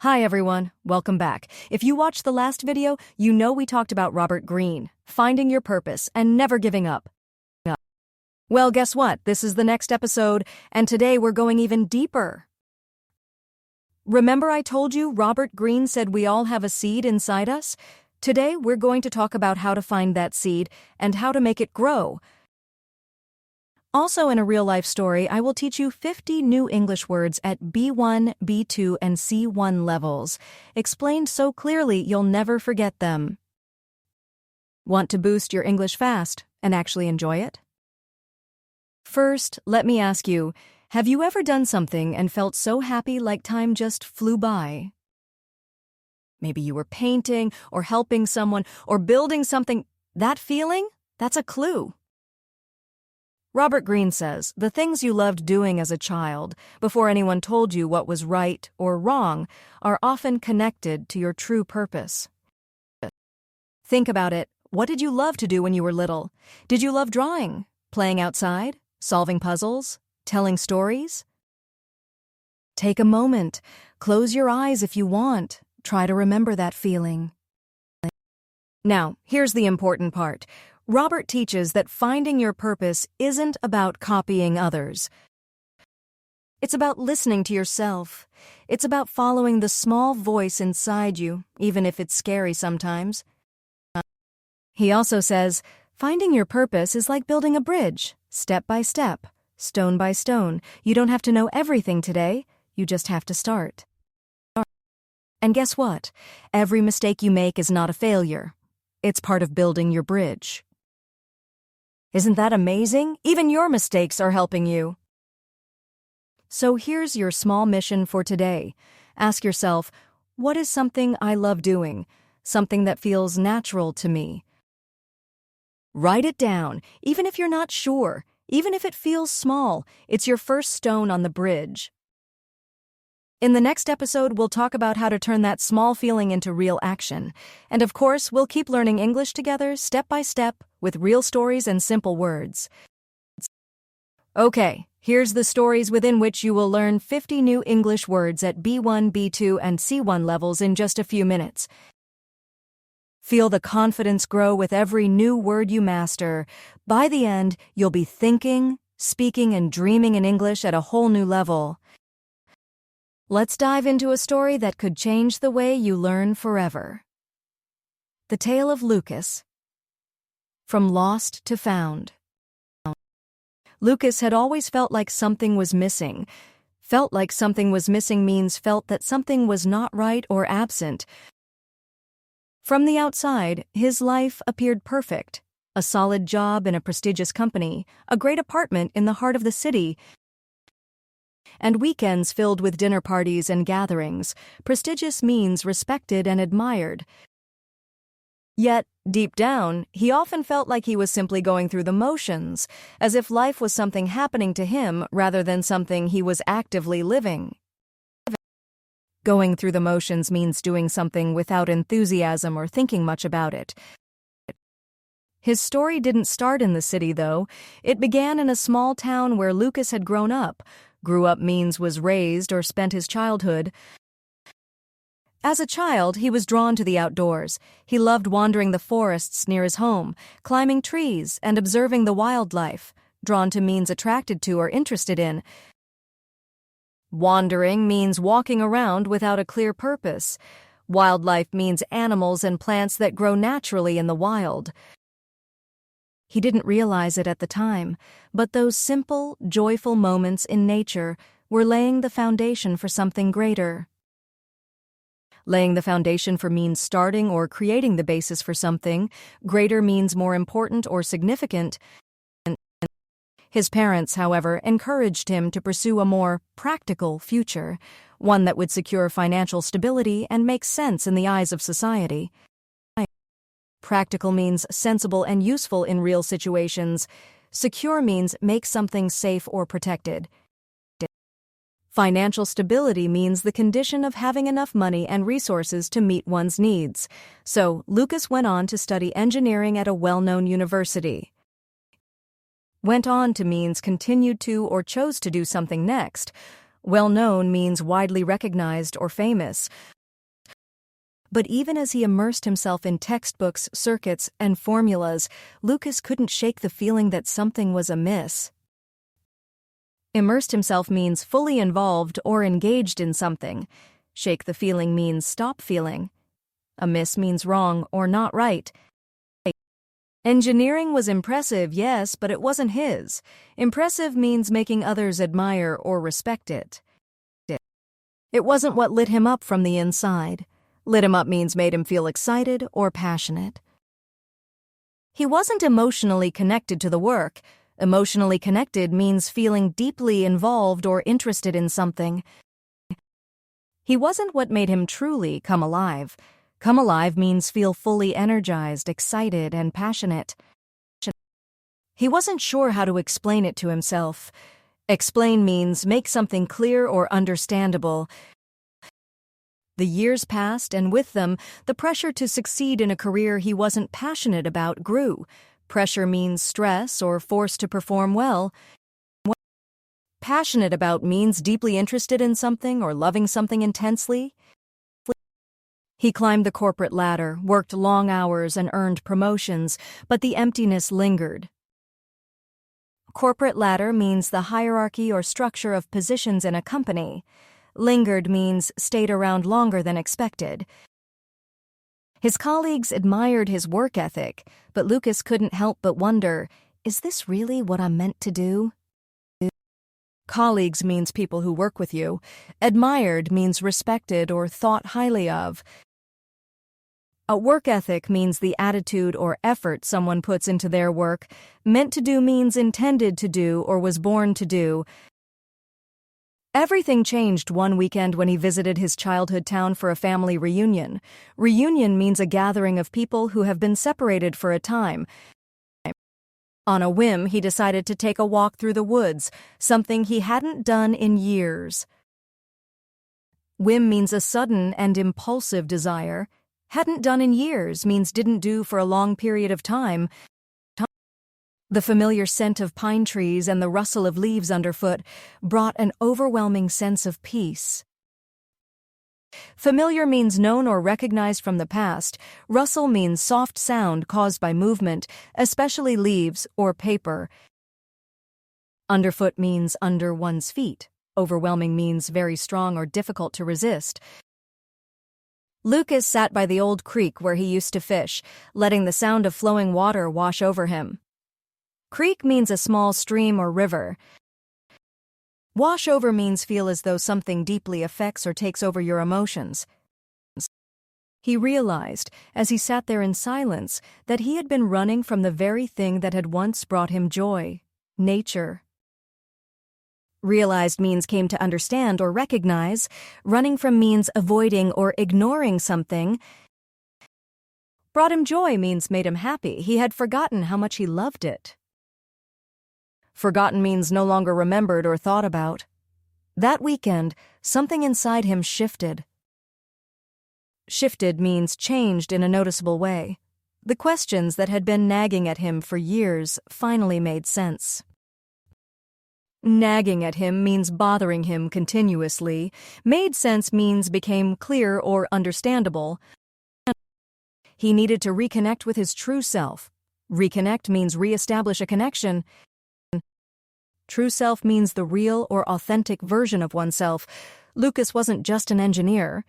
Hi everyone, welcome back. If you watched the last video, you know we talked about Robert Greene, finding your purpose and never giving up. Well, guess what? This is the next episode, and today we're going even deeper. Remember I told you Robert Greene said we all have a seed inside us? Today we're going to talk about how to find that seed and how to make it grow. Also in a real-life story, I will teach you 50 new English words at B1, B2, and C1 levels, explained so clearly you'll never forget them. Want to boost your English fast and actually enjoy it? First, let me ask you, have you ever done something and felt so happy like time just flew by? Maybe you were painting or helping someone or building something. That feeling? That's a clue. Robert Greene says, the things you loved doing as a child, before anyone told you what was right or wrong, are often connected to your true purpose. Think about it. What did you love to do when you were little? Did you love drawing, playing outside, solving puzzles, telling stories? Take a moment. Close your eyes if you want. Try to remember that feeling. Now, here's the important part. Robert teaches that finding your purpose isn't about copying others. It's about listening to yourself. It's about following the small voice inside you, even if it's scary sometimes. He also says, finding your purpose is like building a bridge, step by step, stone by stone. You don't have to know everything today, you just have to start. And guess what? Every mistake you make is not a failure. It's part of building your bridge. Isn't that amazing? Even your mistakes are helping you. So here's your small mission for today. Ask yourself, what is something I love doing? Something that feels natural to me. Write it down, even if you're not sure, even if it feels small. It's your first stone on the bridge. In the next episode, we'll talk about how to turn that small feeling into real action. And of course, we'll keep learning English together, step by step, with real stories and simple words. Okay, here's the stories within which you will learn 50 new English words at B1, B2, and C1 levels in just a few minutes. Feel the confidence grow with every new word you master. By the end, you'll be thinking, speaking, and dreaming in English at a whole new level. Let's dive into a story that could change the way you learn forever. The Tale of Lucas. From Lost to Found. Lucas had always felt like something was missing. Felt like something was missing means felt that something was not right or absent. From the outside, his life appeared perfect. A solid job in a prestigious company, a great apartment in the heart of the city, and weekends filled with dinner parties and gatherings. Prestigious means respected and admired. Yet, deep down, he often felt like he was simply going through the motions, as if life was something happening to him rather than something he was actively living. Going through the motions means doing something without enthusiasm or thinking much about it. His story didn't start in the city, though. It began in a small town where Lucas had grown up. Grew up means was raised or spent his childhood. As a child, he was drawn to the outdoors. He loved wandering the forests near his home, climbing trees, and observing the wildlife. Drawn to means attracted to or interested in. Wandering means walking around without a clear purpose. Wildlife means animals and plants that grow naturally in the wild. He didn't realize it at the time, but those simple, joyful moments in nature were laying the foundation for something greater. Laying the foundation for means starting or creating the basis for something. Greater means more important or significant. His parents, however, encouraged him to pursue a more practical future, one that would secure financial stability and make sense in the eyes of society. Practical means sensible and useful in real situations. Secure means make something safe or protected. Financial stability means the condition of having enough money and resources to meet one's needs. So, Lucas went on to study engineering at a well-known university. Went on to means continued to or chose to do something next. Well-known means widely recognized or famous. But even as he immersed himself in textbooks, circuits, and formulas, Lucas couldn't shake the feeling that something was amiss. Immersed himself means fully involved or engaged in something. Shake the feeling means stop feeling. Amiss means wrong or not right. Engineering was impressive, yes, but it wasn't his. Impressive means making others admire or respect it. It wasn't what lit him up from the inside. Lit him up means made him feel excited or passionate. He wasn't emotionally connected to the work. Emotionally connected means feeling deeply involved or interested in something. He wasn't what made him truly come alive. Come alive means feel fully energized, excited, and passionate. He wasn't sure how to explain it to himself. Explain means make something clear or understandable. The years passed, and with them, the pressure to succeed in a career he wasn't passionate about grew. Pressure means stress or force to perform well. Passionate about means deeply interested in something or loving something intensely. He climbed the corporate ladder, worked long hours, and earned promotions, but the emptiness lingered. Corporate ladder means the hierarchy or structure of positions in a company. Lingered means stayed around longer than expected. His colleagues admired his work ethic, but Lucas couldn't help but wonder, is this really what I'm meant to do? Colleagues means people who work with you. Admired means respected or thought highly of. A work ethic means the attitude or effort someone puts into their work. Meant to do means intended to do or was born to do. Everything changed one weekend when he visited his childhood town for a family reunion. Reunion means a gathering of people who have been separated for a time. On a whim, he decided to take a walk through the woods, something he hadn't done in years. Whim means a sudden and impulsive desire. Hadn't done in years means didn't do for a long period of time. The familiar scent of pine trees and the rustle of leaves underfoot brought an overwhelming sense of peace. Familiar means known or recognized from the past. Rustle means soft sound caused by movement, especially leaves or paper. Underfoot means under one's feet. Overwhelming means very strong or difficult to resist. Lucas sat by the old creek where he used to fish, letting the sound of flowing water wash over him. Creek means a small stream or river. Wash over means feel as though something deeply affects or takes over your emotions. He realized, as he sat there in silence, that he had been running from the very thing that had once brought him joy, nature. Realized means came to understand or recognize. Running from means avoiding or ignoring something. Brought him joy means made him happy. He had forgotten how much he loved it. Forgotten means no longer remembered or thought about. That weekend, something inside him shifted. Shifted means changed in a noticeable way. The questions that had been nagging at him for years finally made sense. Nagging at him means bothering him continuously. Made sense means became clear or understandable. He needed to reconnect with his true self. Reconnect means reestablish a connection. True self means the real or authentic version of oneself. Lucas wasn't just an engineer.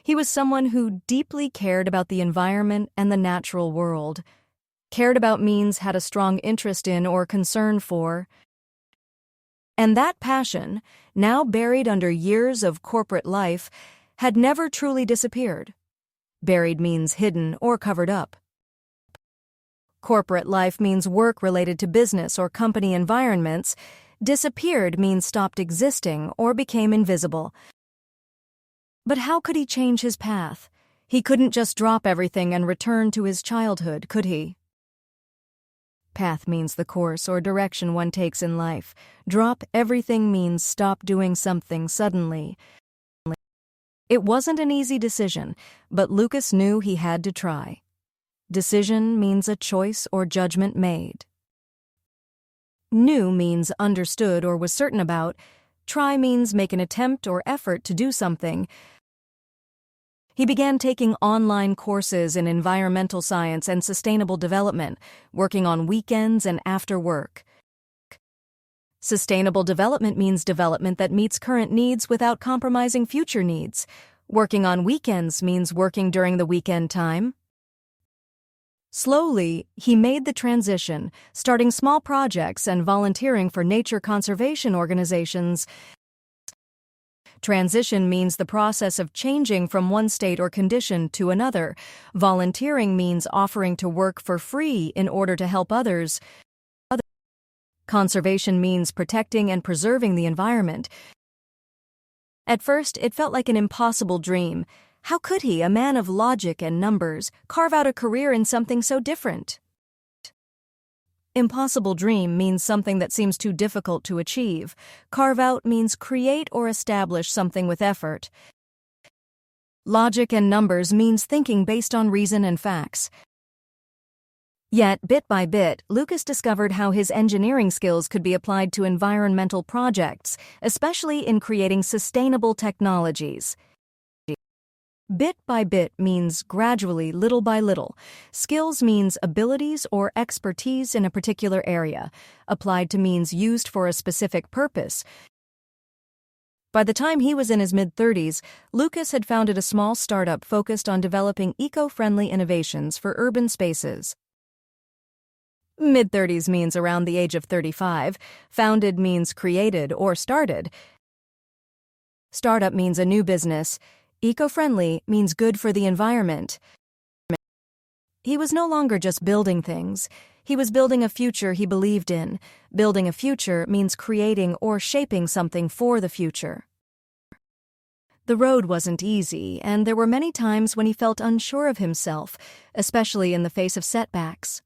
He was someone who deeply cared about the environment and the natural world. Cared about means had a strong interest in or concern for. And that passion, now buried under years of corporate life, had never truly disappeared. Buried means hidden or covered up. Corporate life means work related to business or company environments. Disappeared means stopped existing or became invisible. But how could he change his path? He couldn't just drop everything and return to his childhood, could he? Path means the course or direction one takes in life. Drop everything means stop doing something suddenly. It wasn't an easy decision, but Lucas knew he had to try. Decision means a choice or judgment made. Knew means understood or was certain about. Try means make an attempt or effort to do something. He began taking online courses in environmental science and sustainable development, working on weekends and after work. Sustainable development means development that meets current needs without compromising future needs. Working on weekends means working during the weekend time. Slowly, he made the transition, starting small projects and volunteering for nature conservation organizations. Transition means the process of changing from one state or condition to another. Volunteering means offering to work for free in order to help others. Conservation means protecting and preserving the environment. At first, it felt like an impossible dream. How could he, a man of logic and numbers, carve out a career in something so different? Impossible dream means something that seems too difficult to achieve. Carve out means create or establish something with effort. Logic and numbers means thinking based on reason and facts. Yet, bit by bit, Lucas discovered how his engineering skills could be applied to environmental projects, especially in creating sustainable technologies. Bit by bit means gradually, little by little. Skills means abilities or expertise in a particular area. Applied to means used for a specific purpose. By the time he was in his mid-30s, Lucas had founded a small startup focused on developing eco-friendly innovations for urban spaces. Mid-30s means around the age of 35. Founded means created or started. Startup means a new business. Eco-friendly means good for the environment. He was no longer just building things. He was building a future he believed in. Building a future means creating or shaping something for the future. The road wasn't easy, and there were many times when he felt unsure of himself, especially in the face of setbacks.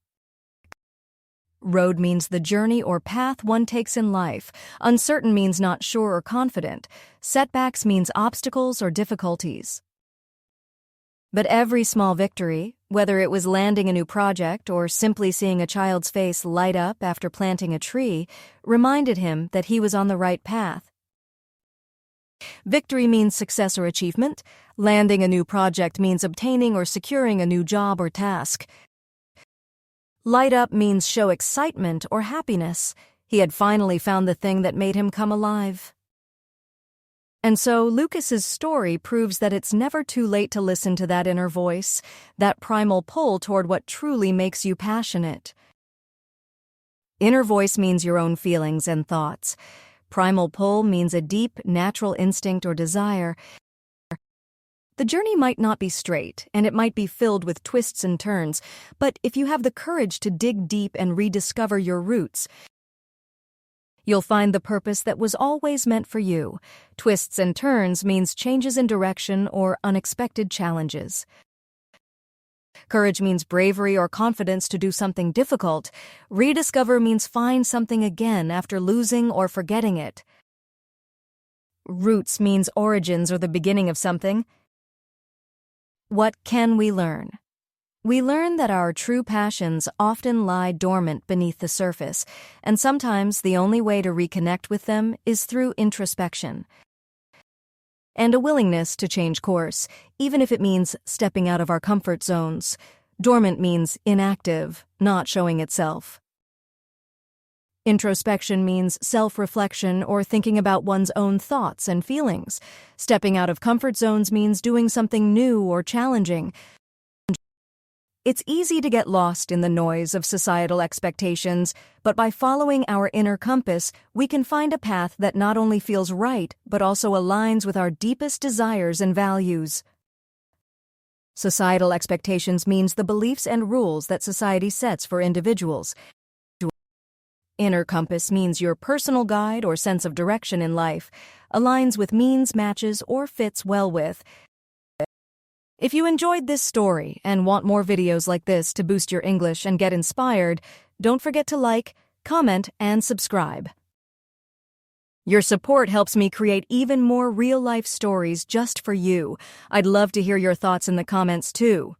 Road means the journey or path one takes in life. Uncertain means not sure or confident. Setbacks means obstacles or difficulties. But every small victory, whether it was landing a new project or simply seeing a child's face light up after planting a tree, reminded him that he was on the right path. Victory means success or achievement. Landing a new project means obtaining or securing a new job or task. Light up means show excitement or happiness. He had finally found the thing that made him come alive. And so Lucas's story proves that it's never too late to listen to that inner voice, that primal pull toward what truly makes you passionate. Inner voice means your own feelings and thoughts. Primal pull means a deep, natural instinct or desire. The journey might not be straight, and it might be filled with twists and turns, but if you have the courage to dig deep and rediscover your roots, you'll find the purpose that was always meant for you. Twists and turns means changes in direction or unexpected challenges. Courage means bravery or confidence to do something difficult. Rediscover means find something again after losing or forgetting it. Roots means origins or the beginning of something. What can we learn? We learn that our true passions often lie dormant beneath the surface, and sometimes the only way to reconnect with them is through introspection. And a willingness to change course, even if it means stepping out of our comfort zones. Dormant means inactive, not showing itself. Introspection means self-reflection or thinking about one's own thoughts and feelings. Stepping out of comfort zones means doing something new or challenging. It's easy to get lost in the noise of societal expectations, but by following our inner compass, we can find a path that not only feels right, but also aligns with our deepest desires and values. Societal expectations means the beliefs and rules that society sets for individuals. Inner compass means your personal guide or sense of direction in life, aligns with means, matches, or fits well with. If you enjoyed this story and want more videos like this to boost your English and get inspired, don't forget to like, comment, and subscribe. Your support helps me create even more real-life stories just for you. I'd love to hear your thoughts in the comments too.